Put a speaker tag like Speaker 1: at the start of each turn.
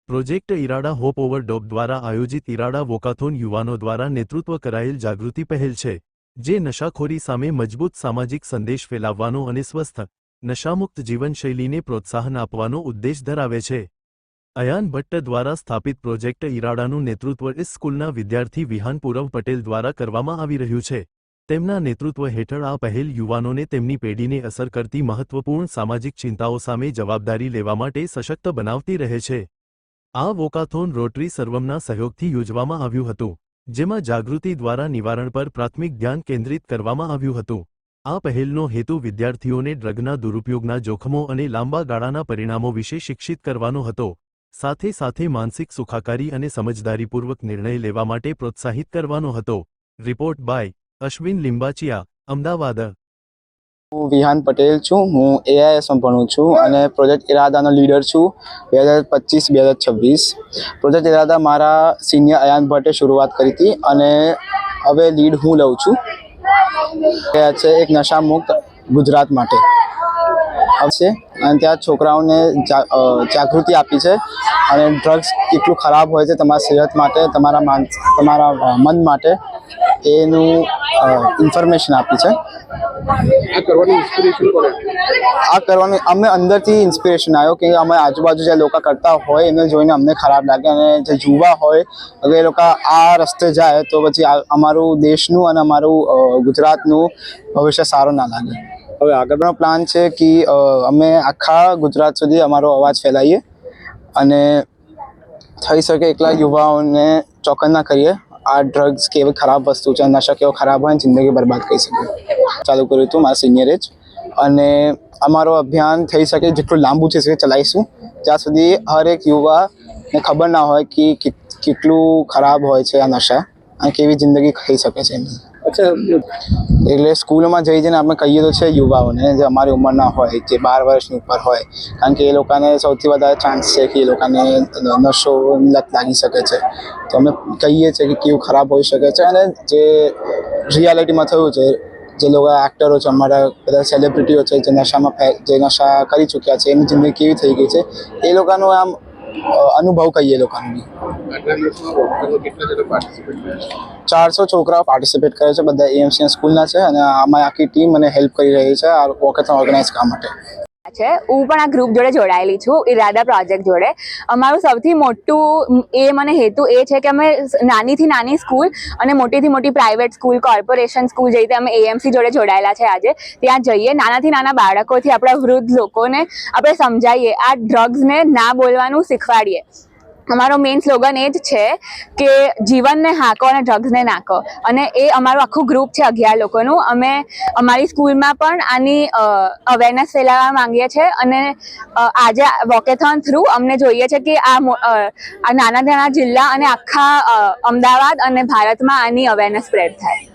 Speaker 1: Project ઇરાડા hope over dope દ્વારા આયોજિત ઇરાડા walkathon યુવાનો દ્વારા નેતૃત્વ કરાયેલ જાગૃતિ પહેલ છે, જે નશાખોરી સામે મજબૂત સામાજિક સંદેશ ફેલાવવાનો અને સ્વસ્થ, નશામુક્ત જીવનશૈલીને પ્રોત્સાહન આપવાનો ઉદ્દેશ ધરાવે છે. અયાન ભટ્ટ દ્વારા સ્થાપિત પ્રોજેક્ટ ઇરાડાનું નેતૃત્વ સ્કૂલના વિદ્યાર્થી વિહાન પૂરવ પટેલ દ્વારા કરવામાં આવી રહ્યું છે. તેમના નેતૃત્વ હેઠળ આ પહેલ યુવાનોને તેમની પેઢીને અસર કરતી મહત્વપૂર્ણ સામાજિક ચિંતાઓ સામે જવાબદારી લેવા માટે સશક્ત બનાવતી રહે છે. આ વોકાથોન રોટરી સર્વમના સહયોગથી યોજવામાં આવ્યું હતું, જેમાં જાગૃતિ દ્વારા નિવારણ પર પ્રાથમિક ધ્યાન કેન્દ્રિત કરવામાં આવ્યું હતું. આ પહેલનો હેતુ વિદ્યાર્થીઓને ડ્રગના દુરુપયોગના જોખમો અને લાંબા ગાળાના પરિણામો વિશે શિક્ષિત કરવાનો હતો, સાથે સાથે માનસિક સુખાકારી અને સમજદારીપૂર્વક નિર્ણય લેવા માટે પ્રોત્સાહિત કરવાનો હતો. Report by Ashwin Limbachiya, Ahmedabad.
Speaker 2: હું વિહાન પટેલ છું. હું એઆઈએસમાં ભણું છું અને પ્રોજેક્ટ ઇરાદાનો લીડર છું 2025-2026. પ્રોજેક્ટ ઇરાદા મારા સિનિયર અયાન ભટ્ટે શરૂઆત કરી હતી અને હવે લીડ હું લઉં છું. એ છે એક નશામુક્ત ગુજરાત માટે છે અને ત્યાં છોકરાઓને જાગૃતિ આપી છે અને ડ્રગ્સ કેટલું ખરાબ હોય છે તમારા સેહત માટે, તમારા મન માટે, એનું ઇન્ફોર્મેશન આપી છે. આ કરવાનું અમને અંદરથી ઇન્સ્પિરેશન આવ્યો કે અમે આજુબાજુ જે લોકો કરતા હોય એને જોઈને અમને ખરાબ લાગે અને જે યુવા હોય અગર એ લોકો આ રસ્તે જાય તો પછી અમારું દેશનું અને અમારું ગુજરાતનું ભવિષ્ય સારું ના લાગે. હવે આગળનો પ્લાન છે કે અમે આખા ગુજરાત સુધી અમારો અવાજ ફેલાવીએ અને થઈ શકે એટલા યુવાઓને ચોકન ના કરીએ. આ ડ્રગ્સ કેવી ખરાબ વસ્તુ છે, નશા કેવો ખરાબ હોય, જિંદગી બરબાદ કરી શકે. ચાલુ કર્યું હતું મારા સિનિયરે જ અને અમારો અભિયાન થઈ શકે જેટલું લાંબુ છે તે ચલાવીશું જ્યાં સુધી હર એક યુવાને ખબર ના હોય કે કેટલું ખરાબ હોય છે આ નશા અને કેવી જિંદગી થઈ શકે છે. એટલે સ્કૂલોમાં જઈને આપણે કહીએ તો છે યુવાઓને જે અમારી ઉંમરના હોય, જે 12 વર્ષની ઉપર હોય, કારણ કે એ લોકોને સૌથી વધારે ચાન્સ છે કે એ લોકોને નશો લત લાગી શકે છે. તો અમે કહીએ છીએ કે કેવું ખરાબ હોઈ શકે છે અને જે રિયાલિટીમાં થયું છે, જે લોકો એક્ટરો છે, અમારા બધા સેલિબ્રિટીઓ છે જે નશા કરી ચૂક્યા છે, એની જિંદગી કેવી થઈ ગઈ છે એ લોકોનો આમ અનુભવ કહીએ લોકોને. 400 છોકરાઓ પાર્ટિસિપેટ કરે છે, બધા એએમસી સ્કૂલના છે અને આમાં આખી ટીમ મને હેલ્પ કરી રહી છે આ વોકેથોન ઓર્ગેનાઇઝ કરવા માટે.
Speaker 3: હું પણ આ ગ્રુપ જોડે જોડાયેલી છું, ઇરાદા પ્રોજેક્ટ જોડે. અમારું સૌથી મોટું એમ અને હેતુ એ છે કે અમે નાનીથી નાની સ્કૂલ અને મોટીથી મોટી પ્રાઇવેટ સ્કૂલ, કોર્પોરેશન સ્કૂલ જઈ અમે એએમસી જોડે જોડાયેલા છે. આજે ત્યાં જઈએ, નાનાથી નાના બાળકોથી આપણા વૃદ્ધ લોકોને આપણે સમજાવીએ, આ ડ્રગ્સને ના બોલવાનું શીખવાડીએ. અમારો મેઇન સ્લોગન એ જ છે કે જીવનને હાંકો અને ડ્રગ્સને નાખો, અને એ અમારું આખું ગ્રુપ છે 11 લોકોનું. અમે અમારી સ્કૂલમાં પણ આની અવેરનેસ ફેલાવવા માંગીએ છીએ અને આજે વોકેથોન થ્રુ અમને જોઈએ છે કે આ નાના નાના જિલ્લા અને આખા અમદાવાદ અને ભારતમાં આની અવેરનેસ સ્પ્રેડ થાય.